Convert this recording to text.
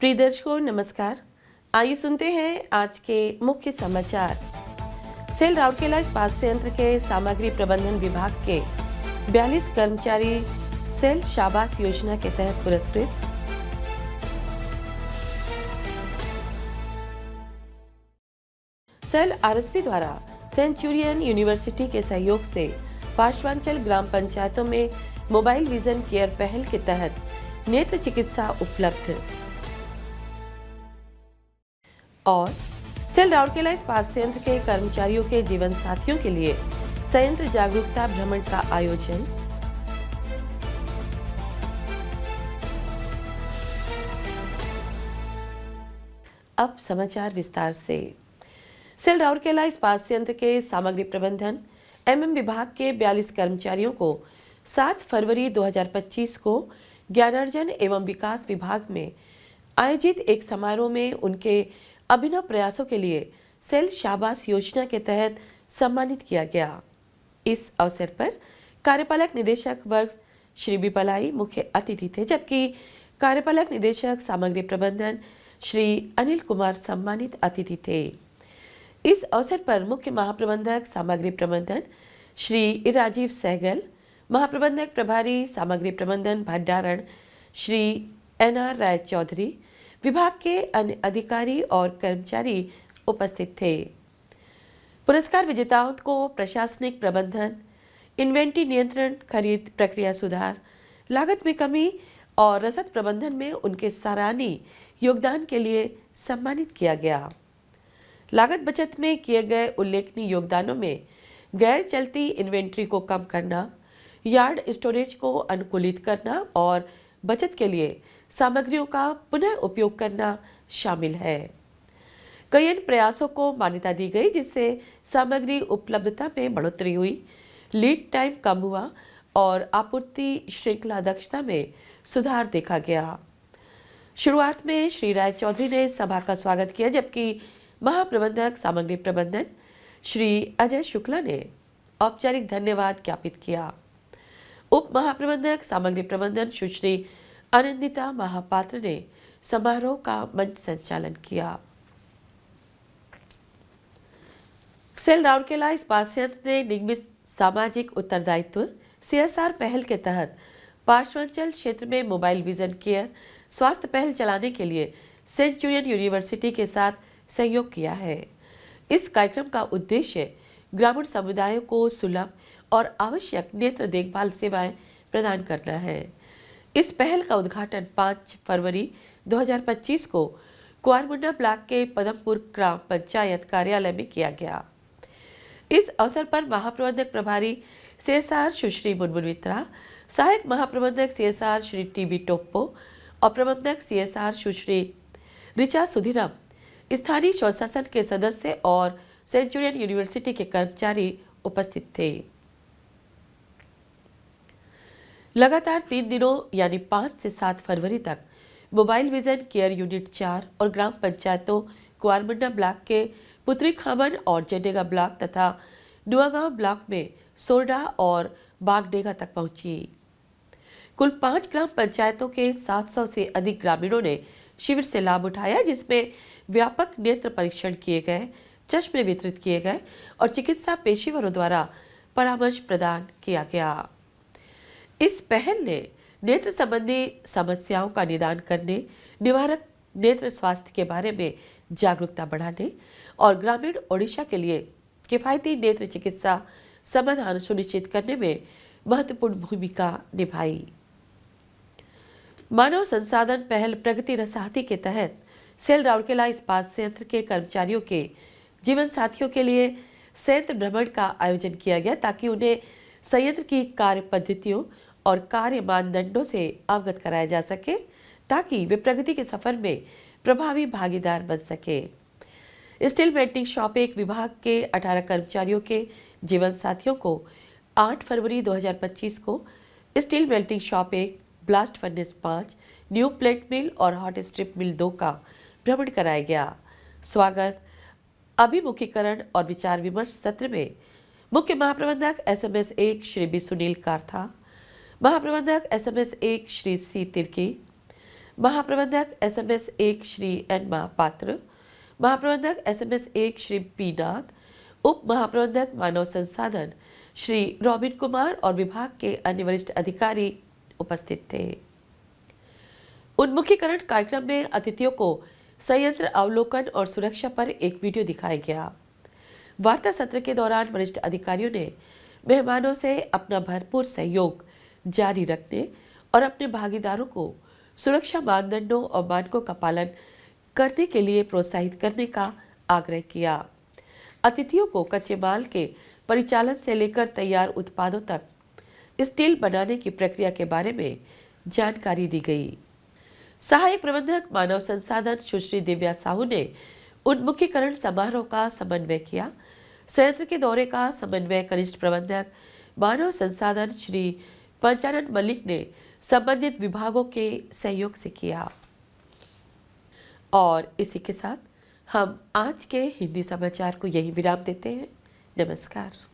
प्रिय दर्शकों नमस्कार। आइए सुनते हैं आज के मुख्य समाचार। सेल राउरकेला इस्पात संयंत्र के सामग्री प्रबंधन विभाग के 42 कर्मचारी सेल शाबाश योजना के तहत पुरस्कृत। सेल आरएसपी द्वारा सेंचुरियन यूनिवर्सिटी के सहयोग से पार्श्वांचल ग्राम पंचायतों में मोबाइल विजन केयर पहल के तहत नेत्र चिकित्सा उपलब्ध। और सेल राउरकेला इस्पात संयंत्र के कर्मचारियों के जीवन साथियों के लिए संयंत्र जागरूकता भ्रमण का आयोजन। अब समाचार विस्तार से। सेल राउरकेला इस्पात संयंत्र के सामग्री प्रबंधन एमएम विभाग के 42 कर्मचारियों को 7 फरवरी 2025 को ज्ञानार्जन एवं विकास विभाग में आयोजित एक समारोह में उनके अभिनव प्रयासों के लिए सेल शाबाश योजना के तहत सम्मानित किया गया। इस अवसर पर कार्यपालक निदेशक वर्ग श्री बिपलाई मुख्य अतिथि थे, जबकि कार्यपालक निदेशक सामग्री प्रबंधन श्री अनिल कुमार सम्मानित अतिथि थे। इस अवसर पर मुख्य महाप्रबंधक सामग्री प्रबंधन श्री राजीव सहगल, महाप्रबंधक प्रभारी सामग्री प्रबंधन भंडारण श्री एनआर राय चौधरी, विभाग के अन्य अधिकारी और कर्मचारी उपस्थित थे। पुरस्कार विजेताओं को प्रशासनिक प्रबंधन, इन्वेंटरी नियंत्रण, खरीद प्रक्रिया सुधार, लागत में कमी और रसद प्रबंधन में उनके सराहनीय योगदान के लिए सम्मानित किया गया। लागत बचत में किए गए उल्लेखनीय योगदानों में गैर चलती इन्वेंट्री को कम करना, यार्ड स्टोरेज को अनुकूलित करना और बचत के लिए सामग्रियों का पुनः उपयोग करना शामिल है। कई अन्य प्रयासों को मान्यता दी गई, जिससे सामग्री उपलब्धता में बढ़ोतरी हुई, लीड टाइम कम हुआ और आपूर्ति श्रृंखला दक्षता में सुधार देखा गया। शुरुआत में श्री राय चौधरी ने सभा का स्वागत किया, जबकि महाप्रबंधक सामग्री प्रबंधन श्री अजय शुक्ला ने औपचारिक धन्यवाद ज्ञापित किया। उप महाप्रबंधक सामग्री प्रबंधन सुश्री आनंदिता महापात्र ने समारोह का मंच संचालन किया। सेल राउरकेला इस्पात संयंत्र ने निगमित सामाजिक उत्तरदायित्व सीएसआर पहल के तहत पार्श्वांचल क्षेत्र में मोबाइल विजन केयर स्वास्थ्य पहल चलाने के लिए सेंचुरियन यूनिवर्सिटी के साथ सहयोग किया है। इस कार्यक्रम का उद्देश्य ग्रामीण समुदायों को सुलभ और आवश्यक नेत्र देखभाल सेवाएं प्रदान करना है। इस पहल का उद्घाटन 5 फरवरी 2025 को कुआरमुंडा ब्लॉक के पदमपुर ग्राम पंचायत कार्यालय में किया गया। इस अवसर पर महाप्रबंधक प्रभारी सीएसआर सुश्री मुनमुन मित्रा, सहायक महाप्रबंधक सीएसआर श्री टीबी टोप्पो और प्रबंधक सीएसआर सुश्री ऋचा सुधीरम, स्थानीय स्वशासन के सदस्य और सेंचुरियन यूनिवर्सिटी के कर्मचारी उपस्थित थे। लगातार 3 दिनों यानी 5 से 7 फरवरी तक मोबाइल विजन केयर यूनिट 4 और ग्राम पंचायतों कुआरमुंडा ब्लॉक के पुत्री खामन और जेडेगा ब्लॉक तथा नुआगांव ब्लॉक में सोरडा और बागडेगा तक पहुंची। कुल 5 ग्राम पंचायतों के 700 से अधिक ग्रामीणों ने शिविर से लाभ उठाया, जिसमें व्यापक नेत्र परीक्षण किए गए, चश्मे वितरित किए गए और चिकित्सा पेशेवरों द्वारा परामर्श प्रदान किया गया। इस पहल ने नेत्र संबंधी समस्याओं का निदान करने, निवारक नेत्र स्वास्थ्य के बारे में जागरूकता बढ़ाने और ग्रामीण ओडिशा के लिए किफायती नेत्र चिकित्सा समाधान सुनिश्चित करने में महत्वपूर्ण भूमिका निभाई। मानव संसाधन पहल प्रगति रसाहती के तहत सेल राउरकेला इस्पात संयंत्र के कर्मचारियों के जीवन साथियों के लिए संयंत्र भ्रमण का आयोजन किया गया, ताकि उन्हें संयंत्र की कार्य पद्धतियों और कार्य मानदंडों से अवगत कराया जा सके, ताकि वे प्रगति के सफर में प्रभावी भागीदार बन सके। स्टील मेल्टिंग शॉप एक विभाग के 18 कर्मचारियों के जीवन साथियों को 8 फरवरी 2025 को स्टील मेल्टिंग शॉप एक, ब्लास्ट फर्नेस 5, न्यू प्लेट मिल और हॉट स्ट्रिप मिल 2 का भ्रमण कराया गया। स्वागत, अभिमुखीकरण और विचार विमर्श सत्र में मुख्य महाप्रबंधक एसएमएस 1 श्री बी सुनील कारथा, महाप्रबंधक एसएमएस 1 श्री सी तिर्की, महाप्रबंधक SMS 1 श्री एन महापात्र, महाप्रबंधक SMS 1 श्री पी नाथ, उप महाप्रबंधक मानव संसाधन श्री रॉबिन कुमार और विभाग के अन्य वरिष्ठ अधिकारी उपस्थित थे। उन्मुखीकरण कार्यक्रम में अतिथियों को संयंत्र अवलोकन और सुरक्षा पर एक वीडियो दिखाया गया। वार्ता सत्र के दौरान वरिष्ठ अधिकारियों ने मेहमानों से अपना भरपूर सहयोग जारी रखने और अपने भागीदारों को सुरक्षा मानदंडों और मानकों का पालन करने के लिए प्रोत्साहित करने का आग्रह किया। अतिथियों को कच्चे माल के परिचालन से लेकर तैयार उत्पादों तक स्टील बनाने की प्रक्रिया के बारे में जानकारी दी गई। सहायक प्रबंधक मानव संसाधन सुश्री दिव्या साहू ने उन्मुखीकरण समारोह का समन्वय किया। संयंत्र के दौरे का समन्वय कनिष्ठ प्रबंधक मानव संसाधन श्री पंचानन मलिक ने संबंधित विभागों के सहयोग से किया। और इसी के साथ हम आज के हिंदी समाचार को यही विराम देते हैं। नमस्कार।